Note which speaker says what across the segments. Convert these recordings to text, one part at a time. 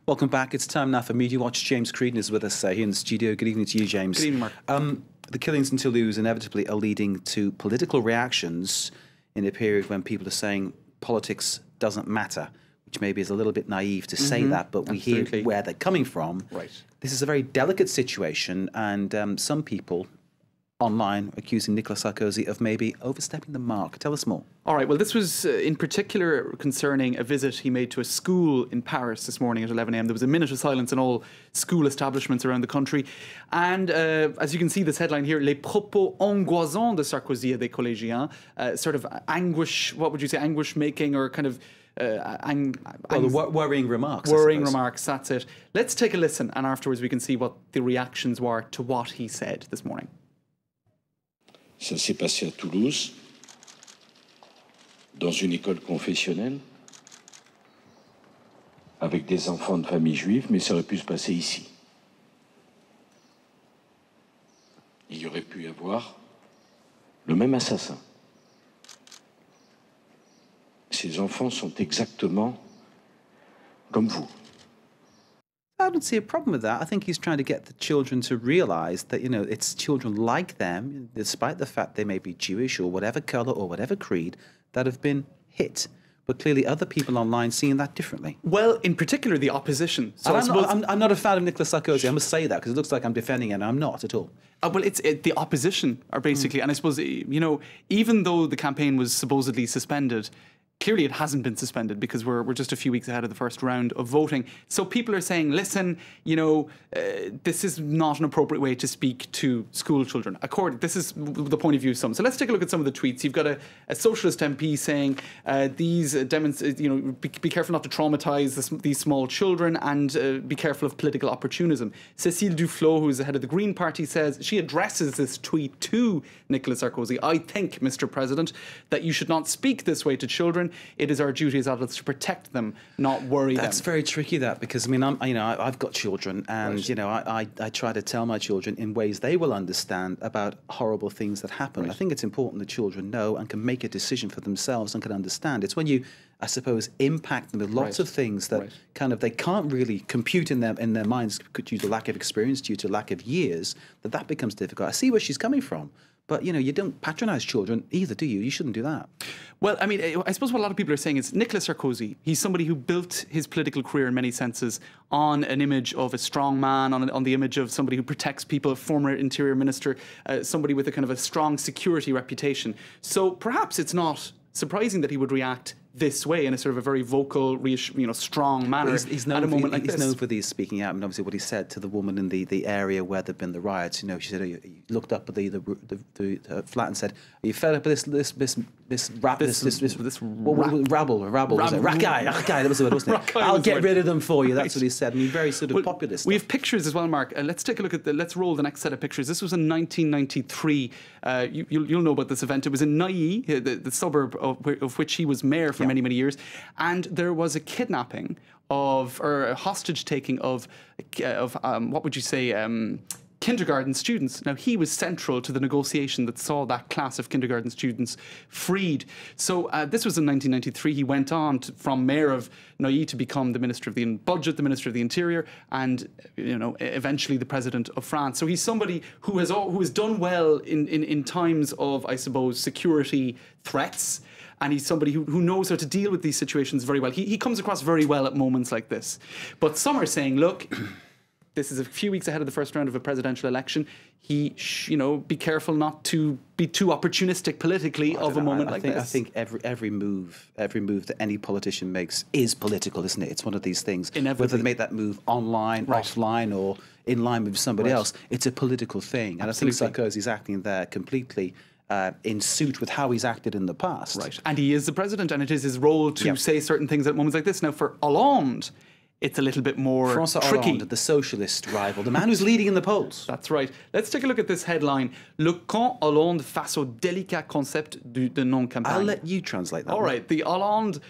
Speaker 1: Welcome back. It's time now for Media Watch. James Creedon is with us here in the studio. Good evening to you, James.
Speaker 2: Good evening, Mark.
Speaker 1: The killings in Toulouse inevitably are leading to political reactions in a period when people are saying politics doesn't matter, which maybe is a little bit naive to say that, but we hear where they're coming from.
Speaker 2: Right.
Speaker 1: This is a very delicate situation, and some people online accusing Nicolas Sarkozy of maybe overstepping the mark. Tell us more.
Speaker 2: All right, well, this was in particular concerning a visit he made to a school in Paris this morning at 11 a.m. There was a minute of silence in all school establishments around the country. And as you can see, this headline here, Les propos angoissants de Sarkozy et des collégiens, sort of anguish, what would you say, anguish-making or kind of
Speaker 1: worrying remarks.
Speaker 2: Worrying remarks, that's it. Let's take a listen, and afterwards we can see what the reactions were to what he said this morning.
Speaker 3: Ça s'est passé à Toulouse, dans une école confessionnelle, avec des enfants de famille juive, mais ça aurait pu se passer ici. Il y aurait pu y avoir le même assassin. Ces enfants sont exactement comme vous.
Speaker 1: I don't see a problem with that. I think he's trying to get the children to realise that, you know, it's children like them, despite the fact they may be Jewish or whatever colour or whatever creed, that have been hit. But clearly other people online seeing that differently.
Speaker 2: Well, in particular, the opposition.
Speaker 1: So I'm not a fan of Nicolas Sarkozy. I must say that, because it looks like I'm defending him, and I'm not at all.
Speaker 2: Well, it's the opposition are basically, and I suppose, you know, even though the campaign was supposedly suspended, clearly it hasn't been suspended because we're just a few weeks ahead of the first round of voting. So people are saying, listen, you know, this is not an appropriate way to speak to school children. This is the point of view of some. So let's take a look at some of the tweets. You've got a socialist MP saying you know, be careful not to traumatise these small children, and be careful of political opportunism. Cécile Duflot, who is the head of the Green Party, says she addresses this tweet to Nicolas Sarkozy. I think, Mr. President, that you should not speak this way to children. It is our duty as adults to protect them, not worry them.
Speaker 1: That's very tricky, that, because I mean, I've got children, and you know, I try to tell my children in ways they will understand about horrible things that happen. I think it's important that children know and can make a decision for themselves and can understand. It's when you, I suppose, impact them with lots of things that kind of they can't really compute in their minds due to lack of experience, due to lack of years, that becomes difficult. I see where she's coming from. But, you know, you don't patronise children either, do you? You shouldn't do that.
Speaker 2: Well, I mean, I suppose what a lot of people are saying is Nicolas Sarkozy, he's somebody who built his political career in many senses on an image of a strong man, on the image of somebody who protects people, a former interior minister, somebody with a kind of a strong security reputation. So perhaps it's not surprising that he would react this way in a sort of a very vocal, you know, strong manner
Speaker 1: he's
Speaker 2: at a moment like this.
Speaker 1: He's known for these speaking out, and obviously what he said to the woman in the area where there'd been the riots. You know, she said, he looked up at the flat and said, "Are you fed up with this rabble? Rakai, that was the word, wasn't it? I'll get rid of them for you." That's what he said. I mean, very sort of populist.
Speaker 2: We have pictures as well, Mark. Let's take a look at let's roll the next set of pictures. This was in 1993. You'll know about this event. It was in Neuilly, the suburb of which he was mayor for many years, and there was a kidnapping or a hostage taking of what would you say, kindergarten students. Now, he was central to the negotiation that saw that class of kindergarten students freed. So this was in 1993. He went on from mayor of Neuilly to become the Minister of the Budget, the Minister of the Interior, and, you know, eventually the President of France. So he's somebody who has done well in times of, I suppose, security threats. And he's somebody who knows how to deal with these situations very well. He comes across very well at moments like this. But some are saying, look, this is a few weeks ahead of the first round of a presidential election. You know, be careful not to be too opportunistic politically of a moment like this.
Speaker 1: I think every move that any politician makes is political, isn't it? It's one of these things.
Speaker 2: Inevitably.
Speaker 1: Whether they make that move online, offline, or in line with somebody else, it's a political thing. And
Speaker 2: Absolutely.
Speaker 1: I think Sarkozy's acting there completely in suit with how he's acted in the past.
Speaker 2: Right. And he is the president, and it is his role to say certain things at moments like this. Now, for Hollande, it's a little bit more
Speaker 1: François
Speaker 2: tricky.
Speaker 1: Hollande, the socialist rival, the man who's leading in the polls.
Speaker 2: That's right. Let's take a look at this headline. Le camp Hollande face au délicat concept de non-campagne.
Speaker 1: I'll let you translate that.
Speaker 2: All right. The Hollande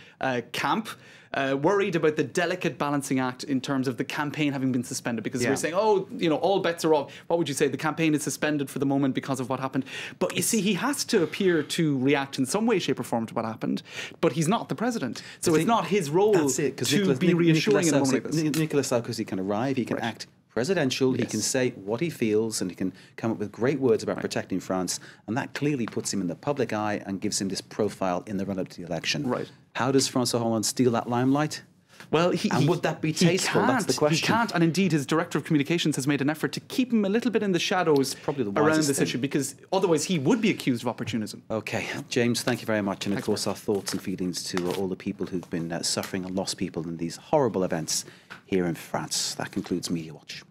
Speaker 2: camp worried about the delicate balancing act in terms of the campaign having been suspended, because
Speaker 1: Yeah.
Speaker 2: we're saying, oh, you know, all bets are off. What would you say? The campaign is suspended for the moment because of what happened. But you see, he has to appear to react in some way, shape or form to what happened, but he's not the president. So it's not his role to be reassuring in a moment like this.
Speaker 1: Nicolas Sarkozy can arrive, he can act presidential, he can say what he feels, and he can come up with great words about protecting France, and that clearly puts him in the public eye and gives him this profile in the run-up to the election.
Speaker 2: Right.
Speaker 1: How does François Hollande steal that limelight?
Speaker 2: Well,
Speaker 1: would that be tasteful? That's the question.
Speaker 2: He can't, and indeed his director of communications has made an effort to keep him a little bit in the shadows
Speaker 1: probably the
Speaker 2: around
Speaker 1: wisest
Speaker 2: this
Speaker 1: thing.
Speaker 2: issue, because otherwise he would be accused of opportunism.
Speaker 1: Okay, James, thank you very much. And of course, our thoughts and feelings to all the people who've been suffering and lost people in these horrible events here in France. That concludes Media Watch.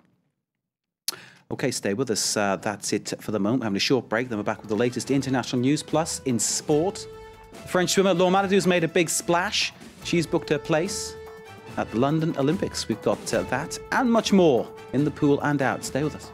Speaker 1: Okay, stay with us. That's it for the moment. We're having a short break, then we're back with the latest international news. Plus, in sport, French swimmer Laure Manadou's made a big splash. She's booked her place at the London Olympics. We've got that and much more in the pool and out. Stay with us.